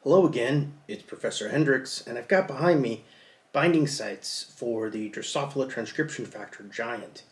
Hello again, it's Professor Hendricks, and I've got behind me binding sites for the Drosophila transcription factor GIANT.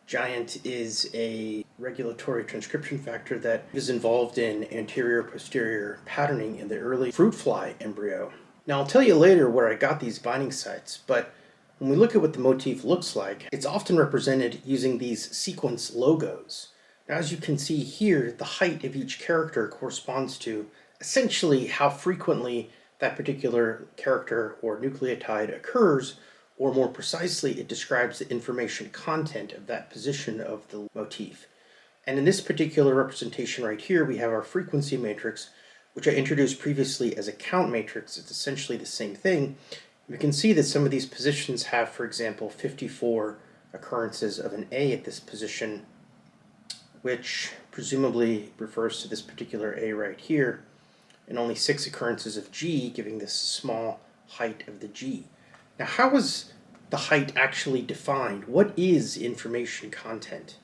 GIANT is a regulatory transcription factor that is involved in anterior-posterior patterning in the early fruit fly embryo. Now I'll tell you later where I got these binding sites, but when we look at what the motif looks like, it's often represented using these sequence logos. Now as you can see here, the height of each character corresponds to essentially how frequently that particular character or nucleotide occurs, or more precisely, it describes the information content of that position of the motif. And in this particular representation right here, we have our frequency matrix, which I introduced previously as a count matrix. It's essentially the same thing. We can see that some of these positions have, for example, 54 occurrences of an A at this position, which presumably refers to this particular A right here, and only 6 occurrences of G, giving this small height of the G. Now, how is the height actually defined? What is information content?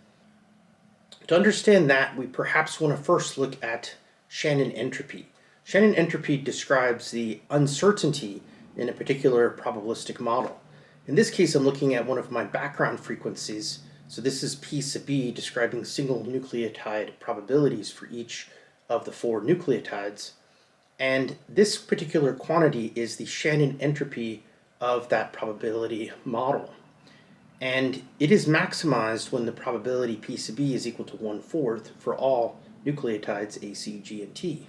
To understand that, we perhaps want to first look at Shannon entropy. Shannon entropy describes the uncertainty in a particular probabilistic model. In this case, I'm looking at one of my background frequencies. So this is P sub B, describing single nucleotide probabilities for each of the 4 nucleotides. And this particular quantity is the Shannon entropy of that probability model. And it is maximized when the probability P sub B is equal to 1/4 for all nucleotides A, C, G, and T.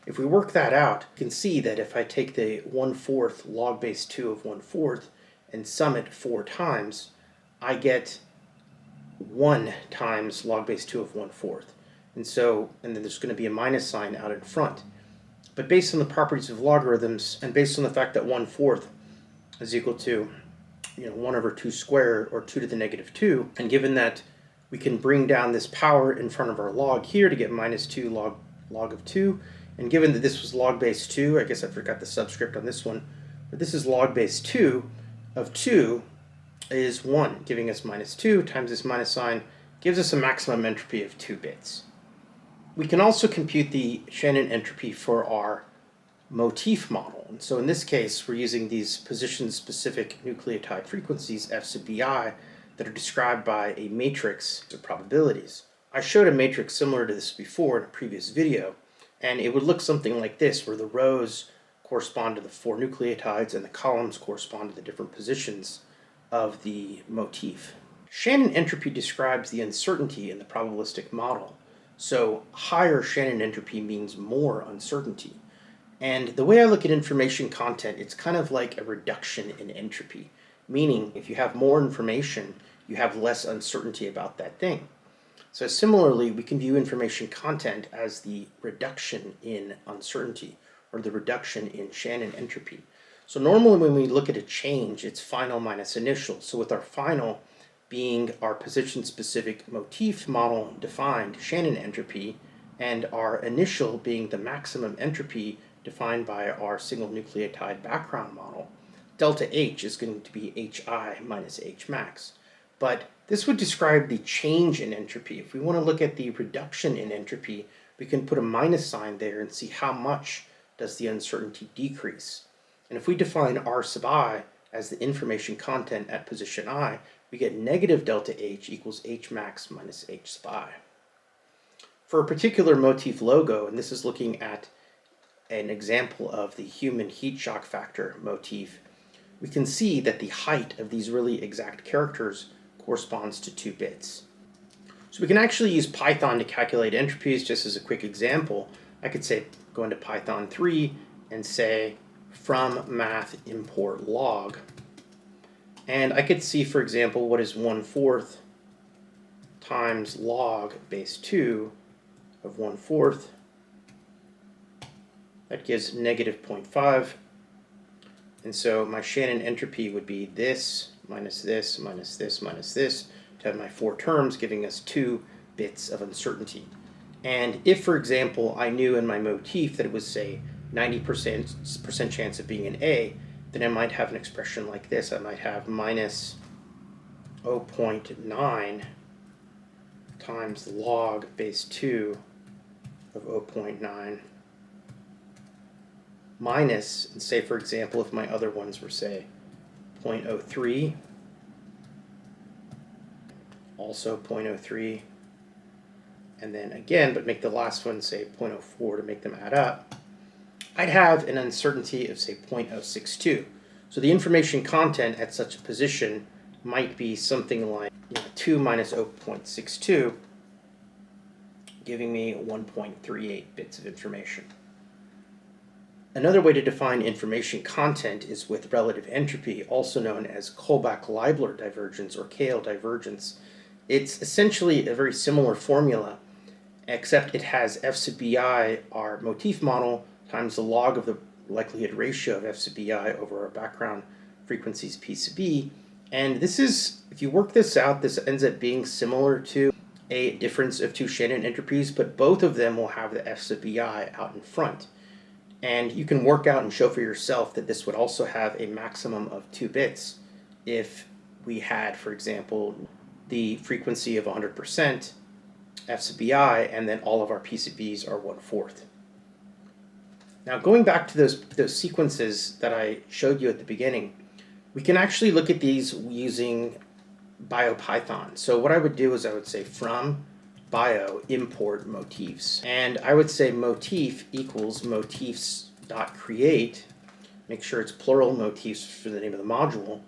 If we work that out, you can see that if I take the 1/4 log base 2 of 1/4 and sum it 4 times, I get 1 times log base 2 of 1/4. And then there's going to be a minus sign out in front. But based on the properties of logarithms, and based on the fact that 1/4 is equal to 1/2 squared, or 2 to the negative 2, and given that we can bring down this power in front of our log here to get minus 2 log of 2, and given that this was log base 2, I guess I forgot the subscript on this one, but this is log base 2 of 2 is 1, giving us minus 2 times this minus sign gives us a maximum entropy of 2 bits. We can also compute the Shannon entropy for our motif model. And so in this case, we're using these position-specific nucleotide frequencies, F sub bi, that are described by a matrix of probabilities. I showed a matrix similar to this before in a previous video, and it would look something like this, where the rows correspond to the 4 nucleotides and the columns correspond to the different positions of the motif. Shannon entropy describes the uncertainty in the probabilistic model. So higher Shannon entropy means more uncertainty. And the way I look at information content, it's kind of like a reduction in entropy, meaning if you have more information, you have less uncertainty about that thing. So similarly, we can view information content as the reduction in uncertainty, or the reduction in Shannon entropy. So normally when we look at a change, it's final minus initial. So with our final being our position-specific motif model defined Shannon entropy, and our initial being the maximum entropy defined by our single nucleotide background model, delta H is going to be HI minus H max. But this would describe the change in entropy. If we want to look at the reduction in entropy, we can put a minus sign there and see how much does the uncertainty decrease. And if we define R sub I as the information content at position I, we get negative delta H equals H max minus H sub I. For a particular motif logo, and this is looking at an example of the human heat shock factor motif, we can see that the height of these really exact characters corresponds to 2 bits. So we can actually use Python to calculate entropies. Just as a quick example, I could say go into Python 3 and say from math import log. And I could see, for example, what is 1/4 times log base 2 of 1/4. That gives negative 0.5. And so my Shannon entropy would be this minus this minus this minus this to have my 4 terms, giving us 2 bits of uncertainty. And if, for example, I knew in my motif that it was, say, 90% chance of being an A, then I might have an expression like this. I might have minus 0.9 times log base 2 of 0.9 minus, and say, for example, if my other ones were, say, 0.03, also 0.03, and then again, but make the last one, say, 0.04 to make them add up, I'd have an uncertainty of, say, 0.062. So the information content at such a position might be something like 2 minus 0.62, giving me 1.38 bits of information. Another way to define information content is with relative entropy, also known as Kullback-Leibler divergence or KL divergence. It's essentially a very similar formula, except it has f sub bi, our motif model, times the log of the likelihood ratio of f sub bi over our background frequencies p sub b. And this is, if you work this out, this ends up being similar to a difference of two Shannon entropies, but both of them will have the f sub bi out in front. And you can work out and show for yourself that this would also have a maximum of 2 bits if we had, for example, the frequency of 100% f sub bi, and then all of our p sub b's are 1/4. Now, going back to those sequences that I showed you at the beginning, we can actually look at these using BioPython. So what I would do is I would say from bio import motifs, and I would say motif equals motifs.create, make sure it's plural motifs for the name of the module,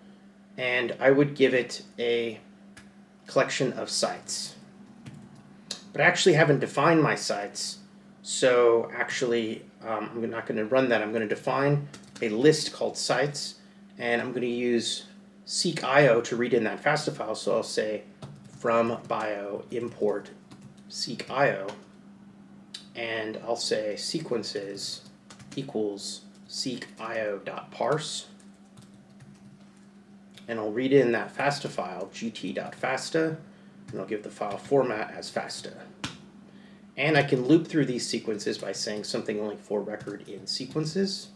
and I would give it a collection of sites. But I actually haven't defined my sites, so actually I'm not going to run that. I'm going to define a list called sites, and I'm going to use seek.io to read in that FASTA file. So I'll say from bio import seek.io, and I'll say sequences equals seek.io.parse, and I'll read in that FASTA file, gt.fasta, and I'll give the file format as FASTA. And I can loop through these sequences by saying something like for record in sequences,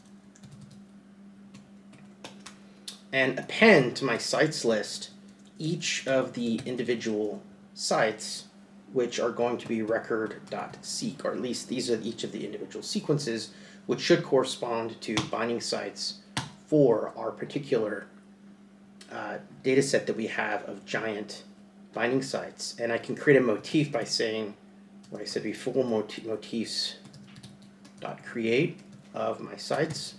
and append to my sites list each of the individual sites, which are going to be record.seek, or at least these are each of the individual sequences, which should correspond to binding sites for our particular data set that we have of giant binding sites. And I can create a motif by saying what I said before, motifs.create of my sites.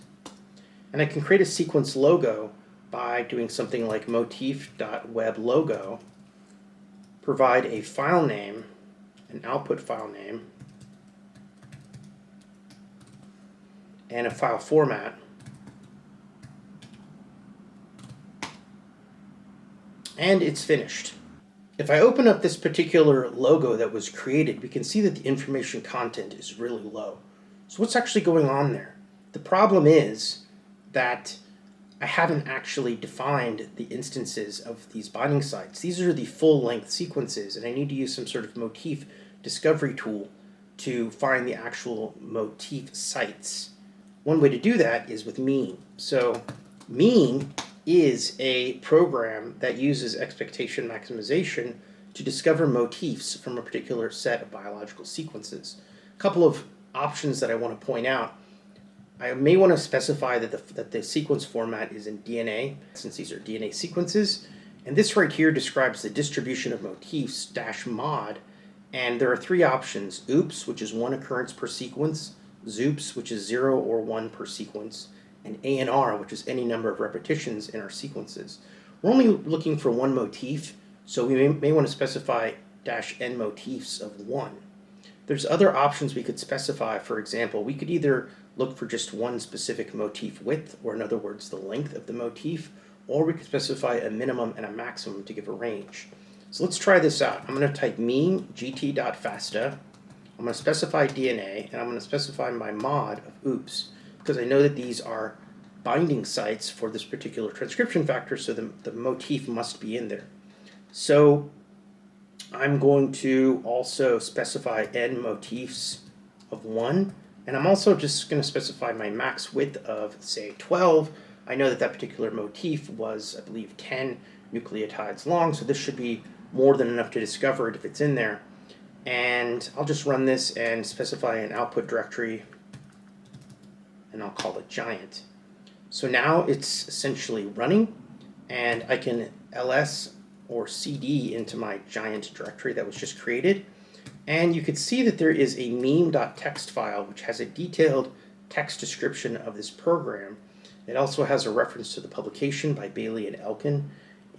And I can create a sequence logo by doing something like motif.webLogo, provide a file name, an output file name, and a file format. And it's finished. If I open up this particular logo that was created, we can see that the information content is really low. So what's actually going on there? The problem is that I haven't actually defined the instances of these binding sites. These are the full-length sequences, and I need to use some sort of motif discovery tool to find the actual motif sites. One way to do that is with mean. So mean is a program that uses expectation maximization to discover motifs from a particular set of biological sequences. A couple of options that I want to point out. I may want to specify that the sequence format is in DNA, since these are DNA sequences. And this right here describes the distribution of motifs -mod. And there are 3 options: OOPS, which is 1 occurrence per sequence; ZOOPS, which is 0 or 1 per sequence; and ANR, which is any number of repetitions in our sequences. We're only looking for 1 motif, so we may want to specify -n motifs of 1. There's other options we could specify. For example, we could either look for just 1 specific motif width, or in other words, the length of the motif, or we could specify a minimum and a maximum to give a range. So let's try this out. I'm going to type mean gt.fasta. I'm going to specify DNA, and I'm going to specify my mod of OOPS, because I know that these are binding sites for this particular transcription factor, so the motif must be in there. So I'm going to also specify n motifs of 1, and I'm also just going to specify my max width of, say, 12. I know that that particular motif was, I believe, 10 nucleotides long, so this should be more than enough to discover it if it's in there. And I'll just run this and specify an output directory and I'll call it giant. So now it's essentially running, and I can ls or cd into my giant directory that was just created. And you can see that there is a meme.txt file which has a detailed text description of this program. It also has a reference to the publication by Bailey and Elkin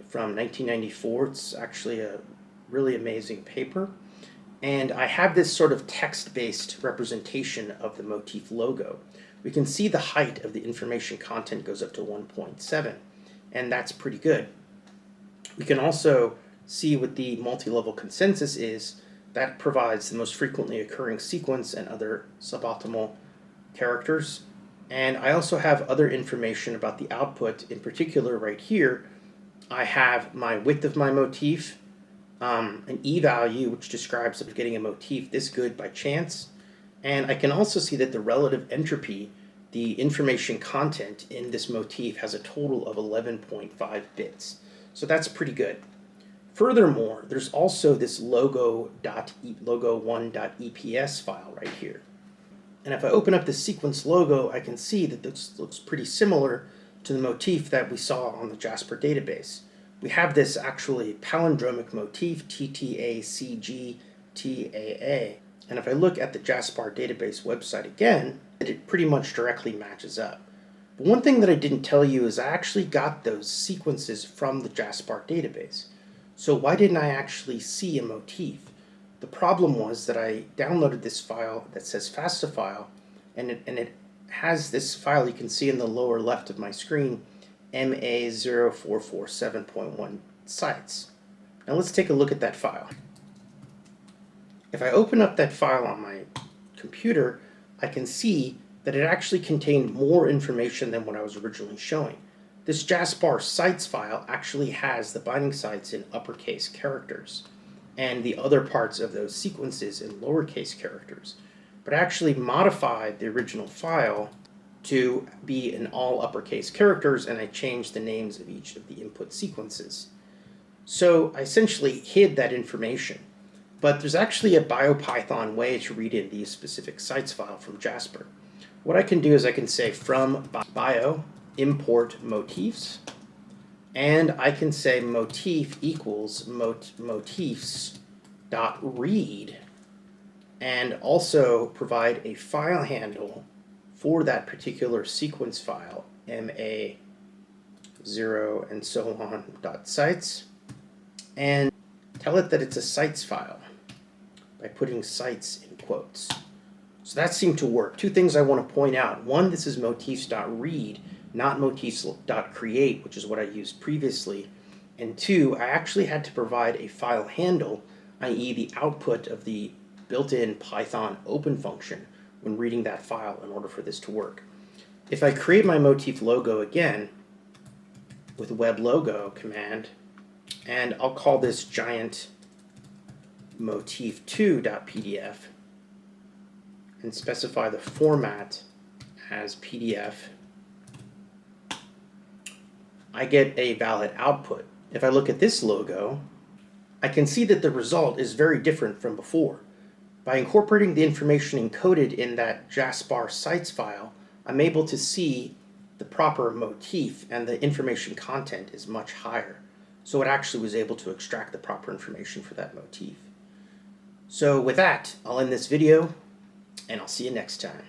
from 1994. It's actually a really amazing paper. And I have this sort of text-based representation of the Motif logo. We can see the height of the information content goes up to 1.7, and that's pretty good. We can also see what the multi-level consensus is. That provides the most frequently occurring sequence and other suboptimal characters. And I also have other information about the output. In particular, right here, I have my width of my motif, an e-value which describes if getting a motif this good by chance, and I can also see that the relative entropy, the information content in this motif, has a total of 11.5 bits. So that's pretty good. Furthermore, there's also this logo1.eps file right here. And if I open up the sequence logo, I can see that this looks pretty similar to the motif that we saw on the JASPAR database. We have this actually palindromic motif, TTACGTAA. And if I look at the JASPAR database website again, it pretty much directly matches up. But one thing that I didn't tell you is I actually got those sequences from the JASPAR database. So why didn't I actually see a motif? The problem was that I downloaded this file that says FASTA file, and it has this file you can see in the lower left of my screen, MA0447.1 sites. Now let's take a look at that file. If I open up that file on my computer, I can see that it actually contained more information than what I was originally showing. This JASPAR sites file actually has the binding sites in uppercase characters and the other parts of those sequences in lowercase characters. But I actually modified the original file to be in all uppercase characters, and I changed the names of each of the input sequences. So I essentially hid that information. But there's actually a BioPython way to read in these specific sites file from JASPAR. What I can do is I can say from bio import motifs, and I can say motif equals motifs.read, and also provide a file handle for that particular sequence file, MA0 and so on .sites, and tell it that it's a sites file by putting sites in quotes. So that seemed to work. Two things I want to point out. One, this is motifs.read, not motifs.create, which is what I used previously. And two, I actually had to provide a file handle, i.e. the output of the built-in Python open function when reading that file in order for this to work. If I create my motif logo again with web logo command, and I'll call this giant motif2.pdf and specify the format as PDF, I get a valid output. If I look at this logo, I can see that the result is very different from before. By incorporating the information encoded in that JASPAR sites file, I'm able to see the proper motif, and the information content is much higher. So it actually was able to extract the proper information for that motif. So with that, I'll end this video, and I'll see you next time.